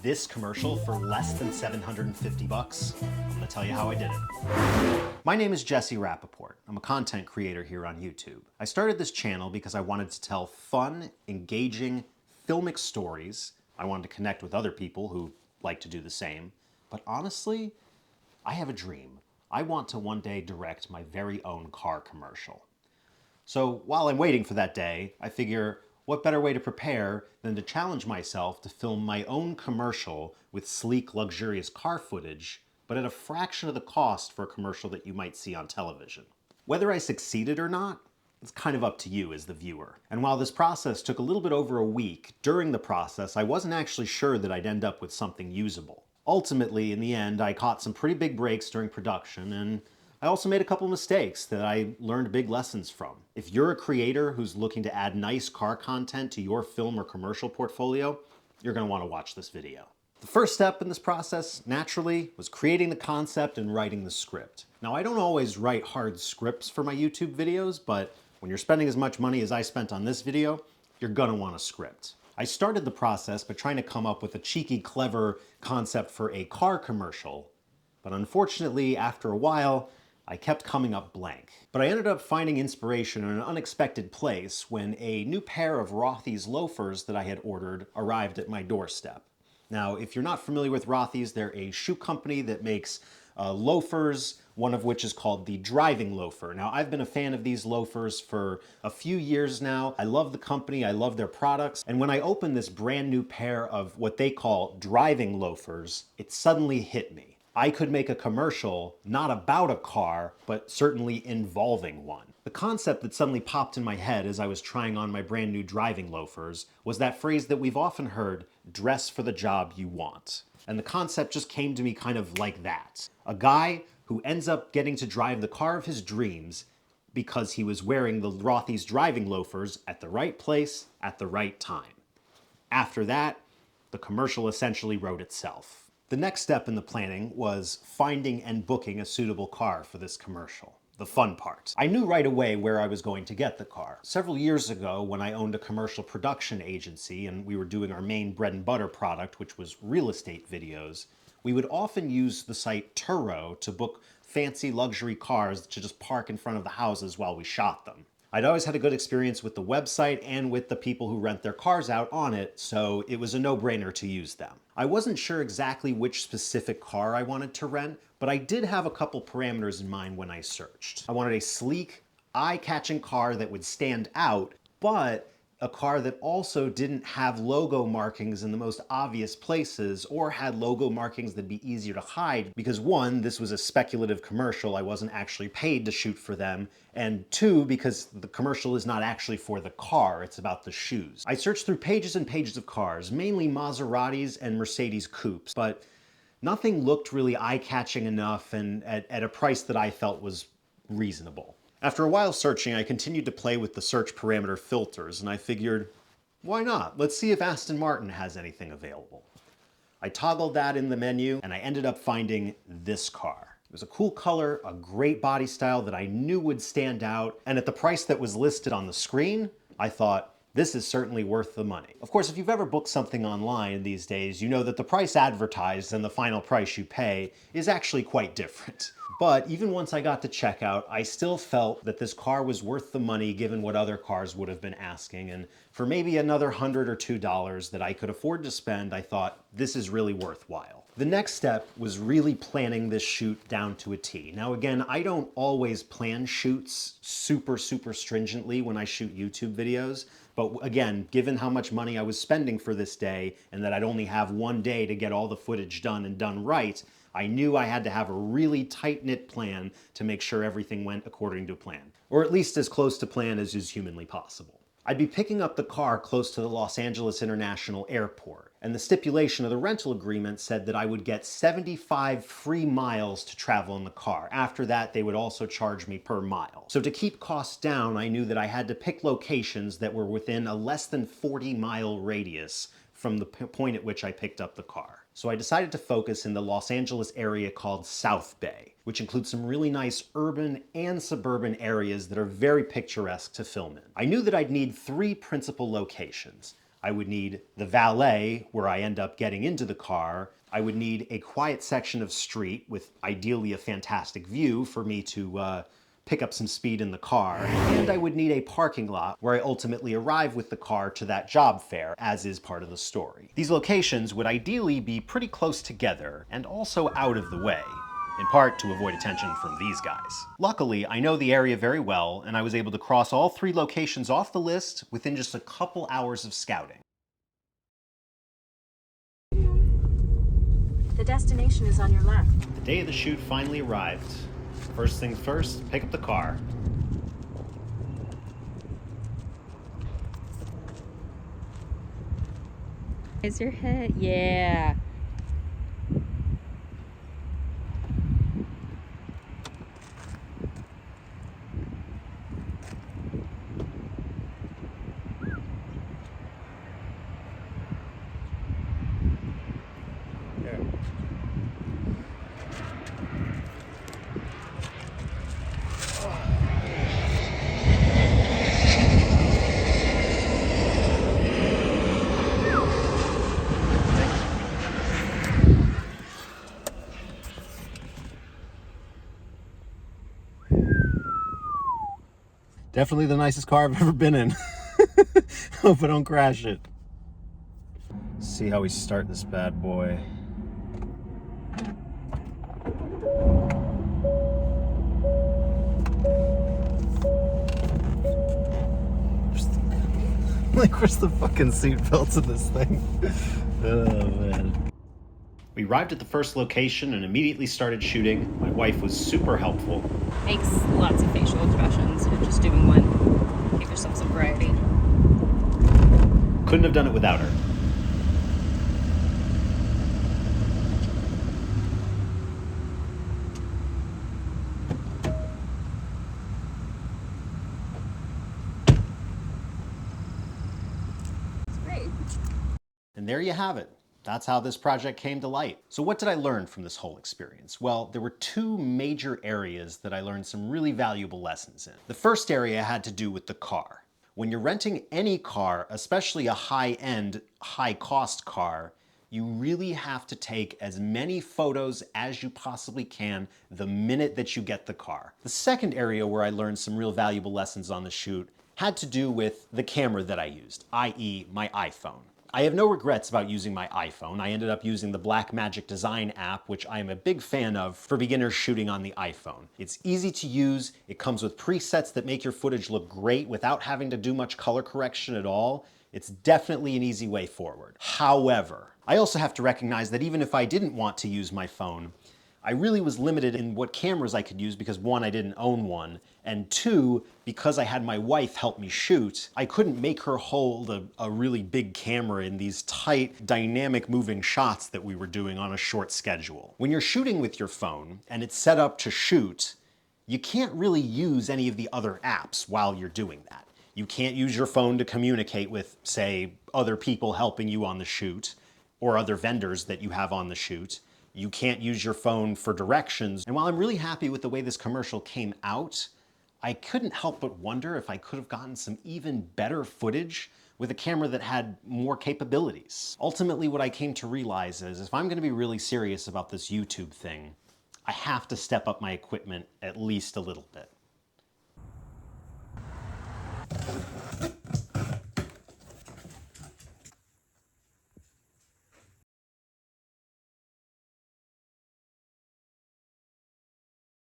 this commercial for less than 750 bucks? I'm gonna tell you how I did it. My name is Jesse Rappaport. I'm a content creator here on YouTube. I started this channel because I wanted to tell fun, engaging, filmic stories. I wanted to connect with other people who like to do the same. But honestly, I have a dream. I want to one day direct my very own car commercial. So while I'm waiting for that day, I figure, what better way to prepare than to challenge myself to film my own commercial with sleek, luxurious car footage, but at a fraction of the cost for a commercial that you might see on television. Whether I succeeded or not, it's kind of up to you as the viewer. And while this process took a little bit over a week, during the process, I wasn't actually sure that I'd end up with something usable. Ultimately, in the end, I caught some pretty big breaks during production, and I also made a couple mistakes that I learned big lessons from. If you're a creator who's looking to add nice car content to your film or commercial portfolio, you're gonna wanna watch this video. The first step in this process, naturally, was creating the concept and writing the script. Now, I don't always write hard scripts for my YouTube videos, but when you're spending as much money as I spent on this video, you're gonna want a script. I started the process by trying to come up with a cheeky, clever concept for a car commercial, but unfortunately, after a while, I kept coming up blank. But I ended up finding inspiration in an unexpected place when a new pair of Rothy's loafers that I had ordered arrived at my doorstep. Now, if you're not familiar with Rothy's, they're a shoe company that makes loafers, one of which is called the driving loafer. Now, I've been a fan of these loafers for a few years now. I love the company, I love their products, and when I opened this brand new pair of what they call driving loafers, it suddenly hit me. I could make a commercial not about a car, but certainly involving one. The concept that suddenly popped in my head as I was trying on my brand new driving loafers was that phrase that we've often heard, dress for the job you want. And the concept just came to me kind of like that. A guy who ends up getting to drive the car of his dreams because he was wearing the Rothy's driving loafers at the right place at the right time. After that, the commercial essentially wrote itself. The next step in the planning was finding and booking a suitable car for this commercial. The fun part. I knew right away where I was going to get the car. Several years ago, when I owned a commercial production agency and we were doing our main bread and butter product, which was real estate videos, we would often use the site Turo to book fancy luxury cars to just park in front of the houses while we shot them. I'd always had a good experience with the website and with the people who rent their cars out on it, so it was a no-brainer to use them. I wasn't sure exactly which specific car I wanted to rent, but I did have a couple parameters in mind when I searched. I wanted a sleek, eye-catching car that would stand out, but a car that also didn't have logo markings in the most obvious places or had logo markings that'd be easier to hide because one, this was a speculative commercial, I wasn't actually paid to shoot for them, and two, because the commercial is not actually for the car, it's about the shoes. I searched through pages and pages of cars, mainly Maseratis and Mercedes coupes, but nothing looked really eye-catching enough and at a price that I felt was reasonable. After a while searching, I continued to play with the search parameter filters, and I figured, why not? Let's see if Aston Martin has anything available. I toggled that in the menu, and I ended up finding this car. It was a cool color, a great body style that I knew would stand out, and at the price that was listed on the screen, I thought, this is certainly worth the money. Of course, if you've ever booked something online these days, you know that the price advertised and the final price you pay is actually quite different. But even once I got to checkout, I still felt that this car was worth the money given what other cars would have been asking. And for maybe another $100 or $2 that I could afford to spend, I thought this is really worthwhile. The next step was really planning this shoot down to a T. Now again, I don't always plan shoots super stringently when I shoot YouTube videos. But again, given how much money I was spending for this day and that I'd only have one day to get all the footage done and done right, I knew I had to have a really tight-knit plan to make sure everything went according to plan, or at least as close to plan as is humanly possible. I'd be picking up the car close to the Los Angeles International Airport, and the stipulation of the rental agreement said that I would get 75 free miles to travel in the car. After that, they would also charge me per mile. So to keep costs down, I knew that I had to pick locations that were within a less than 40-mile radius from the point at which I picked up the car. So I decided to focus in the Los Angeles area called South Bay, which includes some really nice urban and suburban areas that are very picturesque to film in. I knew that I'd need 3 principal locations. I would need the valet, where I end up getting into the car. I would need a quiet section of street with ideally a fantastic view for me to pick up some speed in the car. And I would need a parking lot where I ultimately arrive with the car to that job fair, as is part of the story. These locations would ideally be pretty close together and also out of the way, in part to avoid attention from these guys. Luckily, I know the area very well, and I was able to cross all 3 locations off the list within just a couple hours of scouting. The destination is on your left. The day of the shoot finally arrived. First things first, pick up the car. Is your head? Yeah. Definitely the nicest car I've ever been in. Hope I don't crash it. See how we start this bad boy. Where's the fucking seatbelts in this thing? Oh man. We arrived at the first location and immediately started shooting. My wife was super helpful. Makes lots of facial expressions. You're just doing one. Give yourself some variety. Couldn't have done it without her. It's great. And there you have it. That's how this project came to light. So what did I learn from this whole experience? Well, there were 2 major areas that I learned some really valuable lessons in. The first area had to do with the car. When you're renting any car, especially a high-end, high-cost car, you really have to take as many photos as you possibly can the minute that you get the car. The second area where I learned some real valuable lessons on the shoot had to do with the camera that I used, i.e. my iPhone. I have no regrets about using my iPhone. I ended up using the Blackmagic Design app, which I am a big fan of for beginners shooting on the iPhone. It's easy to use, it comes with presets that make your footage look great without having to do much color correction at all. It's definitely an easy way forward. However, I also have to recognize that even if I didn't want to use my phone, I really was limited in what cameras I could use because 1, I didn't own one, and 2, because I had my wife help me shoot, I couldn't make her hold a really big camera in these tight, dynamic moving shots that we were doing on a short schedule. When you're shooting with your phone and it's set up to shoot, you can't really use any of the other apps while you're doing that. You can't use your phone to communicate with, say, other people helping you on the shoot, or other vendors that you have on the shoot. You can't use your phone for directions. And while I'm really happy with the way this commercial came out, I couldn't help but wonder if I could have gotten some even better footage with a camera that had more capabilities. Ultimately, what I came to realize is if I'm gonna be really serious about this YouTube thing, I have to step up my equipment at least a little bit.